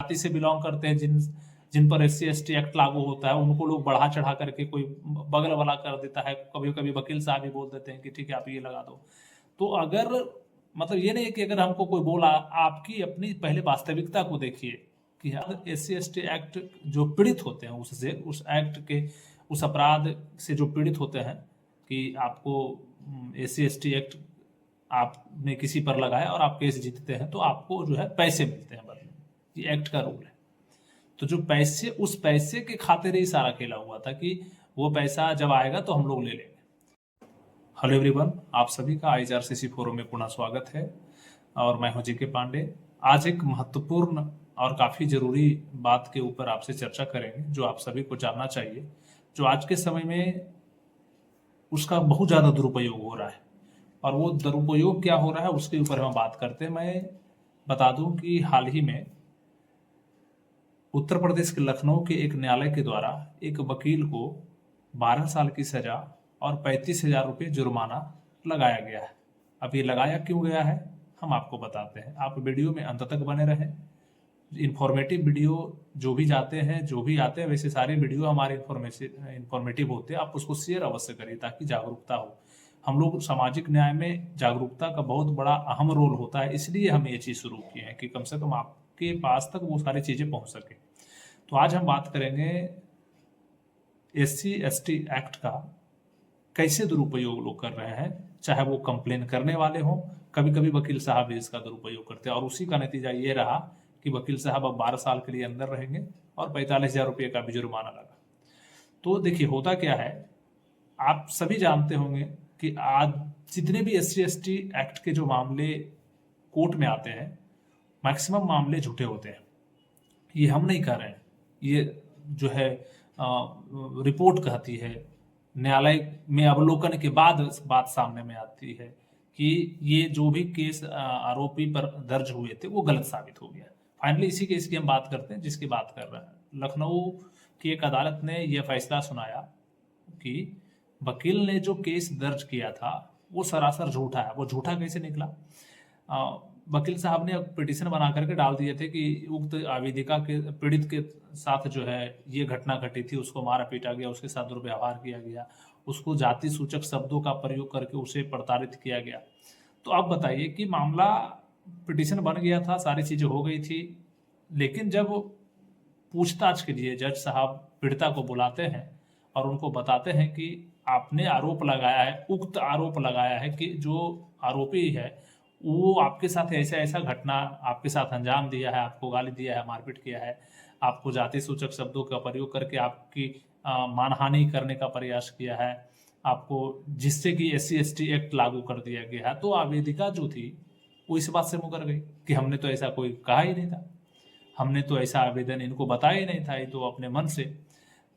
जाति से बिलोंग करते हैं, जिन पर SC ST एक्ट लागू होता है, उनको लोग बढ़ा चढ़ा करके कोई बगल वाला कर देता है। कभी कभी वकील साहब भी बोल देते हैं कि ठीक है आप ये लगा दो। तो अगर मतलब ये नहीं है कि अगर हमको कोई बोला, आपकी अपनी पहले वास्तविकता को देखिए कि SC ST एक्ट जो पीड़ित होते हैं उससे, उस एक्ट के उस अपराध से जो पीड़ित होते हैं कि आपको SC ST एक्ट आपने किसी पर लगाया और आप केस जीतते हैं तो आपको जो है पैसे मिलते हैं बदले में। ये एक्ट का रूल है। तो जो पैसे, उस पैसे के खातिर ही सारा खेला हुआ था कि वो पैसा जब आएगा तो हम लोग ले लेंगे। हेलो एवरीवन, आप सभी का IRCC फोरम में पुनः स्वागत है और मैं हूं जीके पांडे। आज एक महत्वपूर्ण और काफ़ी ज़रूरी बात के ऊपर आपसे चर्चा करेंगे जो आप सभी को जानना चाहिए, जो आज के समय में उसका बहुत ज़्यादा दुरुपयोग हो रहा है। और वो दुरुपयोग क्या हो रहा है उसके ऊपर हम बात करते हैं। मैं बता दूं कि हाल ही में उत्तर प्रदेश के लखनऊ के एक न्यायालय के द्वारा एक वकील को 12 साल की सजा और 35,000 रुपये जुर्माना लगाया गया है। अब ये लगाया क्यों गया है हम आपको बताते हैं। आप वीडियो में अंत तक बने रहें। इन्फॉर्मेटिव वीडियो जो भी जाते हैं, जो भी आते हैं, वैसे सारे वीडियो हमारे इन्फॉर्मेटिव होते हैं। आप उसको शेयर अवश्य करिए ताकि जागरूकता हो। हम लोग सामाजिक न्याय में जागरूकता का बहुत बड़ा अहम रोल होता है, इसलिए हम ये चीज़ शुरू किए हैं कि कम से कम आपके पास तक वो सारी चीज़ें पहुंच सके। तो आज हम बात करेंगे SC ST एक्ट का कैसे दुरुपयोग लोग कर रहे हैं, चाहे वो कंप्लेन करने वाले हों, कभी कभी वकील साहब भी इसका दुरुपयोग करते हैं। और उसी का नतीजा ये रहा कि वकील साहब अब 12 साल के लिए अंदर रहेंगे और 45,000 रुपये का भी जुर्माना लगा। तो देखिए होता क्या है, आप सभी जानते होंगे कि आज जितने भी SC ST एक्ट के जो मामले कोर्ट में आते हैं, मैक्सिमम मामले झूठे होते हैं। ये हम नहीं कह रहे हैं, ये जो है रिपोर्ट कहती है, न्यायालय में अवलोकन के बाद बात सामने में आती है कि ये जो भी केस आरोपी पर दर्ज हुए थे वो गलत साबित हो गया। फाइनली इसी केस की हम बात करते हैं जिसकी बात कर रहे हैं। लखनऊ की एक अदालत ने यह फैसला सुनाया कि वकील ने जो केस दर्ज किया था वो सरासर झूठा है। वो झूठा कैसे निकला? वकील साहब ने पिटीशन बना करके डाल दिए थे कि उक्त आवेदिका के पीड़ित के साथ जो है ये घटना घटी थी, उसको मारा पीटा गया, उसके साथ दुर्व्यवहार किया गया, उसको जाति सूचक शब्दों का प्रयोग करके उसे प्रताड़ित किया गया। तो आप बताइए कि मामला, पिटीशन बन गया था, सारी चीज़ें हो गई थी, लेकिन जब पूछताछ के लिए जज साहब पीड़िता को बुलाते हैं और उनको बताते हैं कि आपने आरोप लगाया है, उक्त आरोप लगाया है कि जो आरोपी है वो आपके साथ ऐसा ऐसा घटना आपके साथ अंजाम दिया है, आपको गाली दिया है, मारपीट किया है, आपको जाति सूचक शब्दों का प्रयोग करके आपकी मानहानि करने का प्रयास किया है, आपको जिससे कि SC ST एक्ट लागू कर दिया गया है। तो आवेदिका जो थी वो इस बात से मुकर गई कि हमने तो ऐसा कोई कहा ही नहीं था, हमने तो ऐसा आवेदन इनको बताया ही नहीं था, ये तो अपने मन से।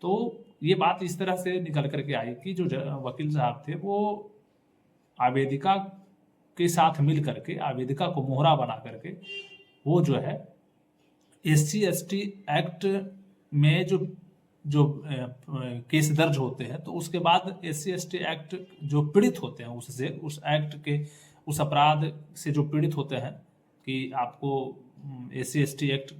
तो ये बात इस तरह से निकल करके आई कि जो वकील साहब थे वो आवेदिका के साथ मिल करके, आवेदिका को मोहरा बना करके वो जो है SC ST एक्ट में जो जो केस दर्ज होते हैं तो उसके बाद SC ST एक्ट जो पीड़ित होते हैं उससे, उस एक्ट के उस अपराध से जो पीड़ित होते हैं कि आपको SC ST एक्ट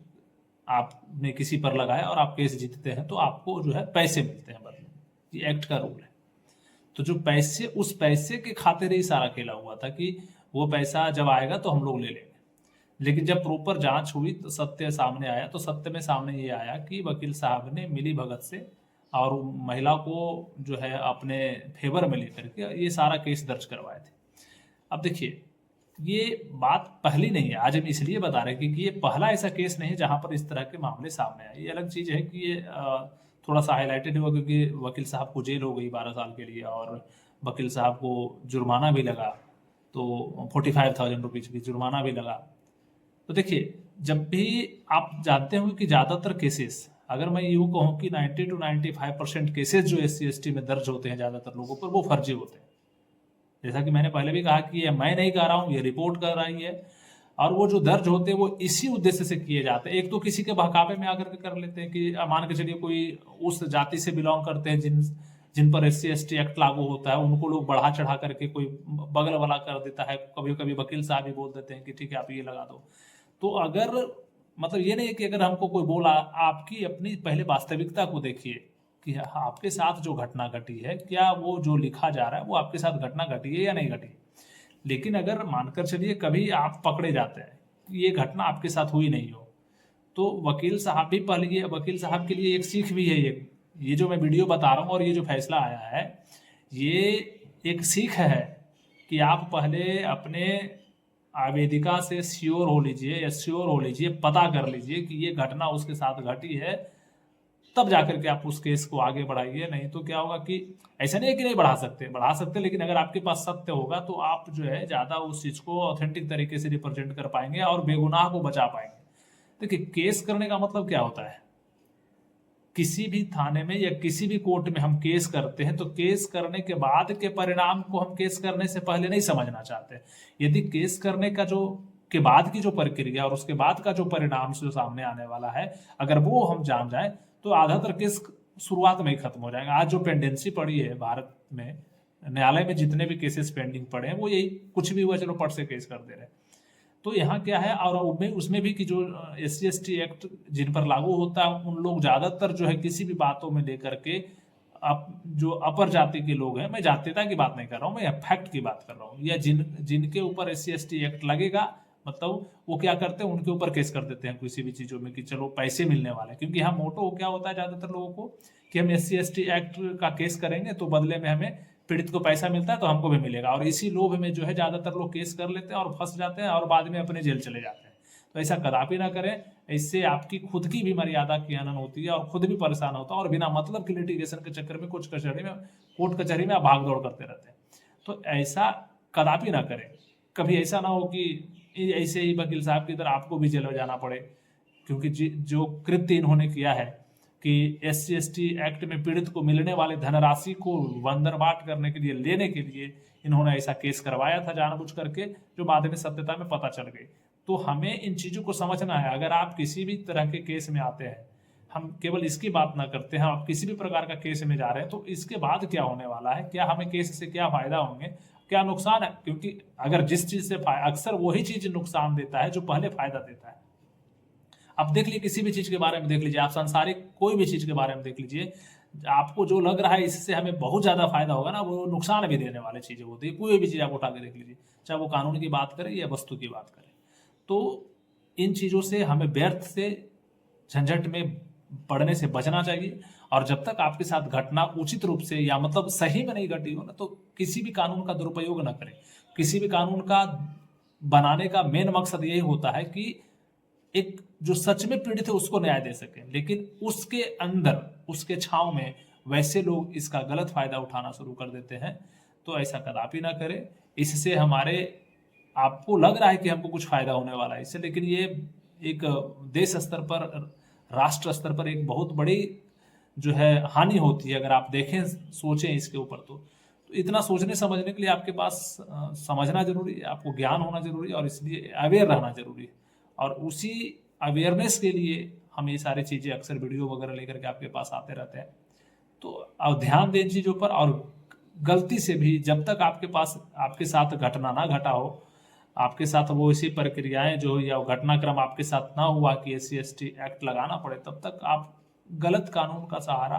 आपने किसी पर लगाया और आप केस जीतते हैं तो आपको जो है पैसे मिलते हैं बदले में। ये एक्ट का रूल है। तो जो पैसे, उस पैसे के खातिर ही सारा खेला हुआ था कि वो पैसा जब आएगा तो हम लोग ले लेंगे। लेकिन जब प्रॉपर जांच हुई तो सत्य सामने आया, तो सत्य में सामने ये आया कि वकील साहब ने मिली भगत से और महिला को जो है अपने फेवर में लेकर के ये सारा केस दर्ज करवाए थे। अब देखिए ये बात पहली नहीं है, आज हम इसलिए बता रहे हैं क्योंकि ये पहला ऐसा केस नहीं है जहां पर इस तरह के मामले सामने आए। ये अलग चीज है कि ये थोड़ा सा हाईलाइटेड हुआ क्योंकि वकील साहब को जेल हो गई 12 साल के लिए और वकील साहब को जुर्माना भी लगा, तो 45,000 रुपीज की जुर्माना भी लगा। तो देखिए जब भी आप जानते होंगे कि ज़्यादातर केसेस, अगर मैं यूँ कहूँ कि 90 to 95% केसेस जो SC ST में दर्ज होते हैं ज़्यादातर लोगों पर, वो फर्जी होते हैं। जैसा कि मैंने पहले भी कहा कि ये मैं नहीं कह रहा हूँ, ये रिपोर्ट कर रही है। और वो जो दर्ज होते हैं वो इसी उद्देश्य से किए जाते हैं। एक तो किसी के बहकावे में आकर के कर लेते हैं कि मान के चलिए कोई उस जाति से बिलोंग करते हैं जिन पर SC ST एक्ट लागू होता है, उनको लोग बढ़ा चढ़ा करके कोई बगल वाला कर देता है। कभी कभी वकील साहब भी बोल देते हैं कि ठीक है आप ये लगा दो। तो अगर मतलब ये नहीं है कि अगर हमको कोई बोला, आपकी अपनी पहले वास्तविकता को देखिए कि आपके साथ जो घटना घटी है, क्या वो जो लिखा जा रहा है वो आपके साथ घटना घटी है या नहीं घटी है। लेकिन अगर मानकर चलिए कभी आप पकड़े जाते हैं, ये घटना आपके साथ हुई नहीं हो, तो वकील साहब भी पहले, ये वकील साहब के लिए एक सीख भी है ये जो मैं वीडियो बता रहा हूँ और ये जो फैसला आया है, ये एक सीख है कि आप पहले अपने आवेदिका से श्योर हो लीजिए या श्योर हो लीजिए, पता कर लीजिए कि ये घटना उसके साथ घटी है, तब जाकर के आप उस केस को आगे बढ़ाइए। नहीं तो क्या होगा कि ऐसा नहीं है कि नहीं बढ़ा सकते, लेकिन अगर आपके पास सत्य होगा तो आप जो है ज़्यादा उस चीज़ को ऑथेंटिक तरीके से रिप्रेजेंट कर पाएंगे और बेगुनाह को बचा पाएंगे। देखिए, केस करने का मतलब क्या होता है, किसी भी थाने में या किसी भी कोर्ट में हम केस करते हैं तो केस करने के बाद के परिणाम को हम केस करने से पहले नहीं समझना चाहते। यदि केस करने का जो के बाद की जो प्रक्रिया और उसके बाद का जो परिणाम जो सामने आने वाला है, अगर वो हम जान जाए तो आधातर केस शुरुआत में ही खत्म हो जाएगा। आज जो पेंडेंसी पड़ी है भारत में, न्यायालय में जितने भी केसेस पेंडिंग पड़े हैं, वो यही, कुछ भी हुआ चलो पट से केस कर दे रहे हैं। तो यहाँ क्या है, और उसमें भी कि जो SC/ST एक्ट जिन पर लागू होता है, उन लोग ज्यादातर जो है किसी भी बातों में लेकर के जो अपर जाति के लोग हैं, मैं जातीयता की बात नहीं कर रहा हूँ, मैं फैक्ट की बात कर रहा हूँ, या जिनके ऊपर SC/ST एक्ट लगेगा, मतलब वो क्या करते हैं, उनके ऊपर केस कर देते हैं किसी भी चीजों में कि चलो पैसे मिलने वाले, क्योंकि यहाँ मोटो क्या होता है ज्यादातर लोगों को कि हम SC/ST एक्ट का केस करेंगे तो बदले में हमें पीड़ित को पैसा मिलता है तो हमको भी मिलेगा, और इसी लोभ में जो है ज्यादातर लोग केस कर लेते हैं और फंस जाते हैं और बाद में अपने जेल चले जाते हैं। तो ऐसा कदापि ना करें, इससे आपकी खुद की भी मर्यादा की हनन होती है और खुद भी परेशान होता है, और बिना मतलब की लिटिगेशन के चक्कर में कुछ कचहरी में, कोर्ट कचहरी में आप भाग दौड़ करते रहते हैं। तो ऐसा कदापि ना करें। कभी ऐसा ना हो कि ऐसे ही वकील साहब की तरह आपको भी जेल में जाना पड़े, क्योंकि जो कृत्य इन्होंने किया है कि SC/ST एक्ट में पीड़ित को मिलने वाले धनराशि को बंदरबाट करने के लिए, लेने के लिए इन्होंने ऐसा केस करवाया था जानबूझ करके, जो बाद में सत्यता में पता चल गई। तो हमें इन चीजों को समझना है। अगर आप किसी भी तरह के केस में आते हैं, हम केवल इसकी बात ना करते हैं, आप किसी भी प्रकार का केस में जा रहे हैं तो इसके बाद क्या होने वाला है, क्या हमें केस से क्या फायदा होंगे, क्या नुकसान है, क्योंकि अगर जिस चीज से अक्सर वही चीज नुकसान देता है जो पहले फायदा देता है। आप देख लीजिए, किसी भी चीज के बारे में देख लीजिए, आप सांसारिक कोई भी चीज के बारे में देख लीजिए, आपको जो लग रहा है इससे हमें बहुत ज्यादा फायदा होगा ना, वो नुकसान भी देने वाली चीजें होती है। कोई भी चीज आप उठा के देख लीजिए, चाहे वो कानून की बात करें या वस्तु की बात करें। तो इन चीजों से हमें व्यर्थ से झंझट में पड़ने से बचना चाहिए, और जब तक आपके साथ घटना उचित रूप से या मतलब सही में नहीं घटी हो ना, तो किसी भी कानून का दुरुपयोग ना करें। किसी भी कानून का बनाने का मेन मकसद यही होता है कि एक जो सच में पीड़ित है उसको न्याय दे सके, लेकिन उसके अंदर, उसके छांव में वैसे लोग इसका गलत फायदा उठाना शुरू कर देते हैं। तो ऐसा कदापि ना करें। इससे हमारे, आपको लग रहा है कि हमको कुछ फायदा होने वाला है इससे, लेकिन ये एक देश स्तर पर, राष्ट्र स्तर पर एक बहुत बड़ी जो है हानि होती है। अगर आप देखें, सोचें इसके ऊपर, तो इतना सोचने समझने के लिए आपके पास समझना जरूरी है, आपको ज्ञान होना जरूरी है, और इसलिए अवेयर रहना जरूरी है। और उसी अवेयरनेस के लिए हम ये सारी चीज़ें अक्सर वीडियो वगैरह लेकर के आपके पास आते रहते हैं। तो अब ध्यान दें इन चीज़ों पर, और गलती से भी जब तक आपके पास, आपके साथ घटना ना घटा हो, आपके साथ वो ऐसी प्रक्रियाएं जो, या घटनाक्रम आपके साथ ना हुआ कि SC/ST एक्ट लगाना पड़े, तब तक आप गलत कानून का सहारा,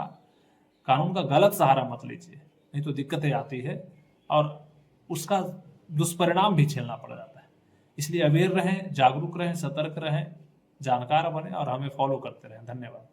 कानून का गलत सहारा मत लीजिए, नहीं तो दिक्कतें आती है और उसका दुष्परिणाम भी झेलना पड़ जाता है। इसलिए अवेयर रहें, जागरूक रहें, सतर्क रहें, जानकार बने और हमें फॉलो करते रहें। धन्यवाद।